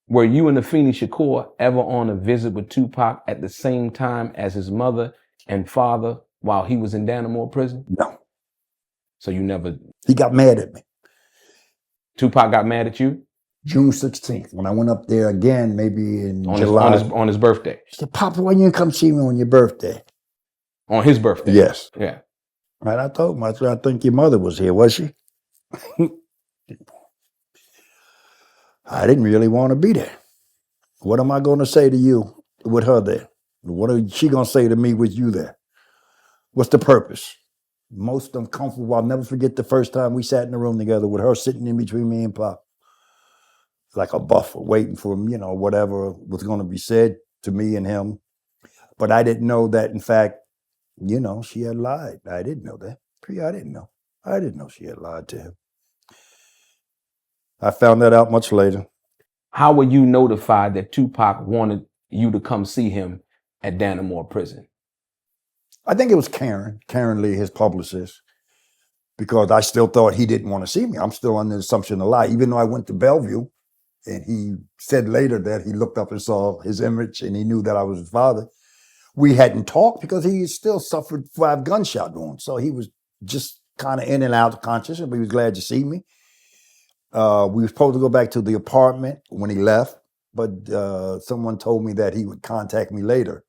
Were you and Afeni Shakur ever on a visit with Tupac at the same time as his mother and father while he was in Dannemora prison? No. So you never... He got mad at me. Tupac got mad at you? June 16th, when I went up there again, maybe in July. On his birthday? He said, Papa, why you didn't come see me on your birthday? On his birthday? Yes. Yeah. Right, I told him, I said, I think your mother was here, was she? I didn't really want to be there. What am I going to say to you with her there? What is she going to say to me with you there? What's the purpose? Most uncomfortable. I'll never forget the first time we sat in the room together with her sitting in between me and Pop. Like a buffer, waiting for him, you know, whatever was going to be said to me and him. But I didn't know that, in fact, you know, she had lied. I didn't know that. I didn't know. I didn't know she had lied to him. I found that out much later. How were you notified that Tupac wanted you to come see him at Dannemora prison? I think it was Karen Lee, his publicist, because I still thought he didn't want to see me. I'm still under the assumption of lie, even though I went to Bellevue, and he said later that he looked up and saw his image and he knew that I was his father. We hadn't talked because he still suffered 5 gunshot wounds. So he was just kind of in and out of consciousness, but he was glad to see me. We were supposed to go back to the apartment when he left, but someone told me that he would contact me later,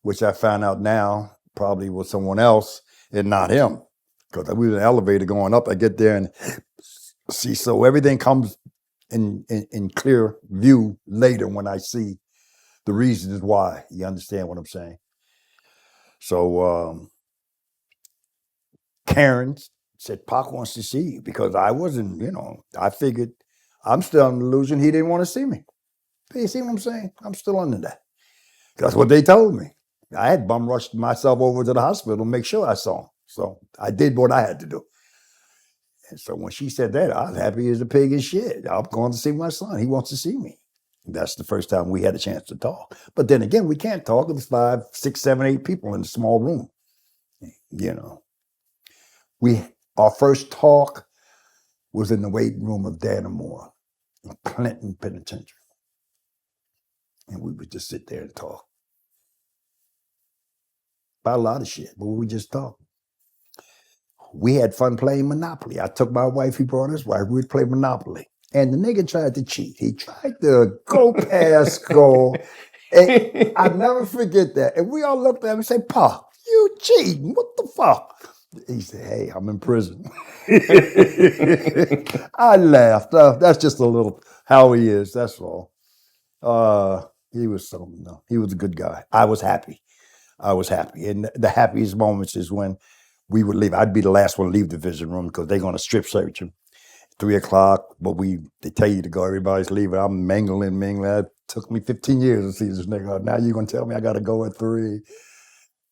which I found out now probably was someone else and not him, because we were in the elevator going up. I get there and see, so everything comes in clear view later when I see the reasons why. You understand what I'm saying? So Karen said, Pac wants to see you, because I wasn't, you know, I figured I'm still under the illusion he didn't want to see me. You see what I'm saying? I'm still under that. That's what they told me. I had bum rushed myself over to the hospital to make sure I saw him. So I did what I had to do. And so when she said that, I was happy as a pig and shit. I'm going to see my son. He wants to see me. That's the first time we had a chance to talk. But then again, we can't talk. There's 5, 6, 7, 8 people in a small room. You know, our first talk was in the waiting room of Dannemora, in Clinton Penitentiary. And we would just sit there and talk about a lot of shit, but we would just talk. We had fun playing Monopoly. I took my wife, he brought his wife, we would play Monopoly. And the nigga tried to cheat. He tried to go past goal. And I'll never forget that. And we all looked at him and said, Pa, you cheating, what the fuck? He said, hey, I'm in prison. I laughed. That's just a little how he is, that's all. He was something, no. He was a good guy. I was happy. And the happiest moments is when we would leave. I'd be the last one to leave the vision room because they're going to strip search him. 3 o'clock, but they tell you to go. Everybody's leaving. I'm mingling. It took me 15 years to see this nigga. Now you're going to tell me I got to go at 3.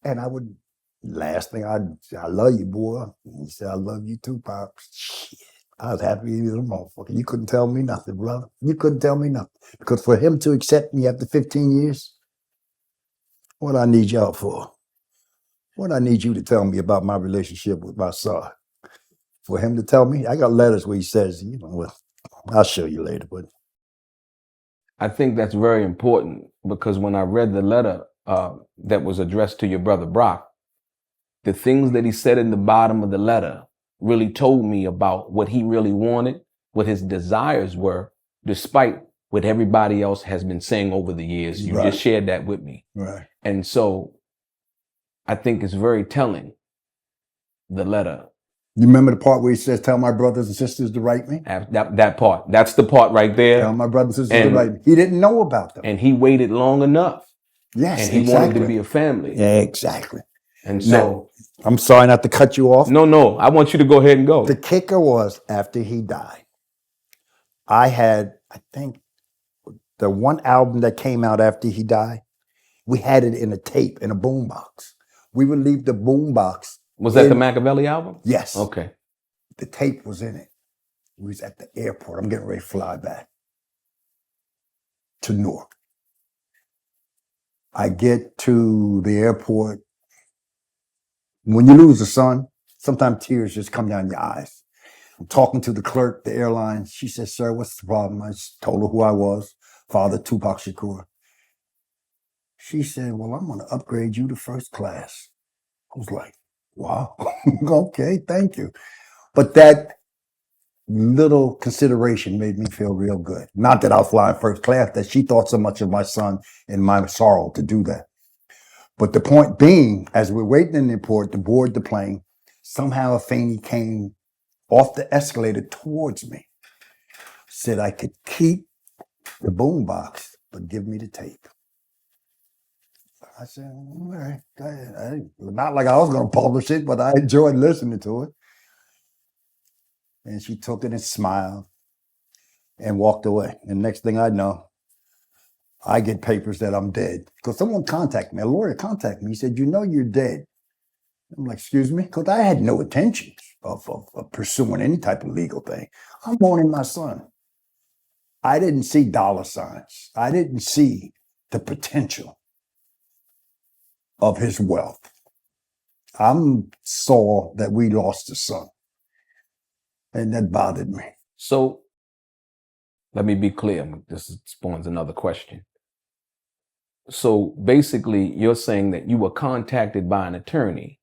And I would, last thing, I love you, boy. And he said, I love you too, Pops. Shit. I was happy as a motherfucker. You couldn't tell me nothing, brother. You couldn't tell me nothing. Because for him to accept me after 15 years, what I need y'all for? What I need you to tell me about my relationship with my son? For him to tell me, I got letters where he says, you know, well, I'll show you later. But I think that's very important, because when I read the letter that was addressed to your brother Brock, the things that he said in the bottom of the letter really told me about what he really wanted, what his desires were, despite what everybody else has been saying over the years. You just shared that with me. Right. And so I think it's very telling, the letter. You remember the part where he says, tell my brothers and sisters to write me? That part. That's the part right there. Tell my brothers and sisters to write me. He didn't know about them. And he waited long enough. Yes, and he wanted to be a family. Yeah, exactly. And so... Now, I'm sorry not to cut you off. No. I want you to go ahead and go. The kicker was, after he died, I think, the one album that came out after he died, we had it in a tape, in a boombox. We would leave the boombox. Was that the Makaveli album? Yes. Okay. The tape was in it. We was at the airport. I'm getting ready to fly back to Newark. I get to the airport. When you lose a son, sometimes tears just come down your eyes. I'm talking to the clerk, the airline. She says, sir, what's the problem? I just told her who I was. Father Tupac Shakur. She said, well, I'm going to upgrade you to first class. I was like, wow, okay, thank you. But that little consideration made me feel real good. Not that I'll fly in first class, that she thought so much of my son and my sorrow to do that. But the point being, as we're waiting in the airport to board the plane, somehow Afeni came off the escalator towards me, said I could keep the boombox, but give me the tape. I said, all right, not like I was going to publish it, but I enjoyed listening to it. And she took it and smiled and walked away. And next thing I know, I get papers that I'm dead. Because someone contacted me, a lawyer contacted me. He said, you know you're dead. I'm like, excuse me? Because I had no intentions of pursuing any type of legal thing. I'm mourning my son. I didn't see dollar signs. I didn't see the potential of his wealth. I saw that we lost a son. And that bothered me. So let me be clear. This spawns another question. So basically, you're saying that you were contacted by an attorney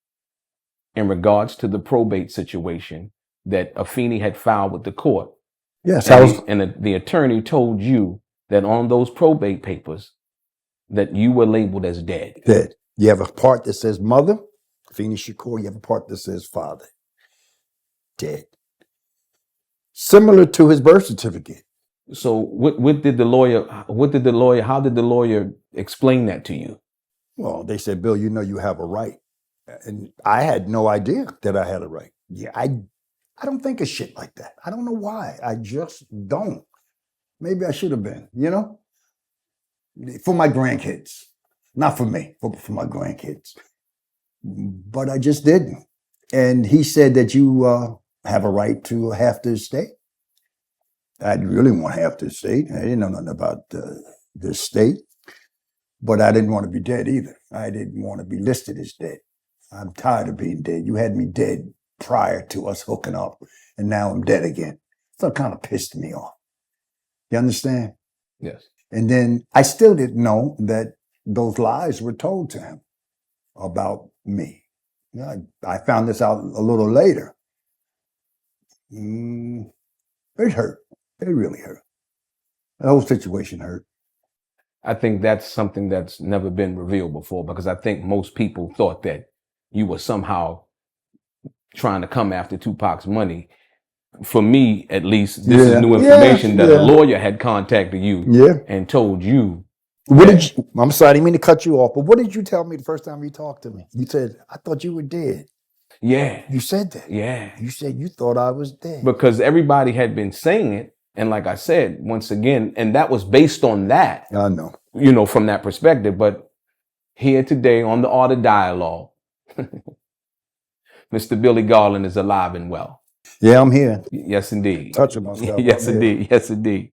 in regards to the probate situation that Afeni had filed with the court. Yes, and the attorney told you that on those probate papers that you were labeled as dead. Dead. You have a part that says mother, Afeni Shakur. You have a part that says father. Dead. Similar to his birth certificate. So how did the lawyer explain that to you? Well, they said, Bill, you know you have a right. And I had no idea that I had a right. Yeah, I don't think of shit like that. I don't know why. I just don't. Maybe I should have been, for my grandkids. Not for me, but for my grandkids. But I just didn't. And he said that you have a right to half the estate. I didn't really want half the estate. I didn't know nothing about the estate. But I didn't want to be dead either. I didn't want to be listed as dead. I'm tired of being dead. You had me dead prior to us hooking up, and now I'm dead again. So it kind of pissed me off. You understand? Yes. And then I still didn't know that those lies were told to him about me. I found this out a little later. It hurt. It really hurt. The whole situation hurt. I think that's something that's never been revealed before, because I think most people thought that you were somehow trying to come after Tupac's money. For me, at least, this is new information that a lawyer had contacted you and told you. I'm sorry, I didn't mean to cut you off, but what did you tell me the first time you talked to me? You said, I thought you were dead. Yeah. You said that. Yeah. You said you thought I was dead. Because everybody had been saying it. And like I said, once again, and that was based on that. I know. From that perspective. But here today on the Art of Dialogue, Mr. Billy Garland is alive and well. Yeah, I'm here. Yes, indeed. Touching myself. Yes, indeed. Yes, indeed.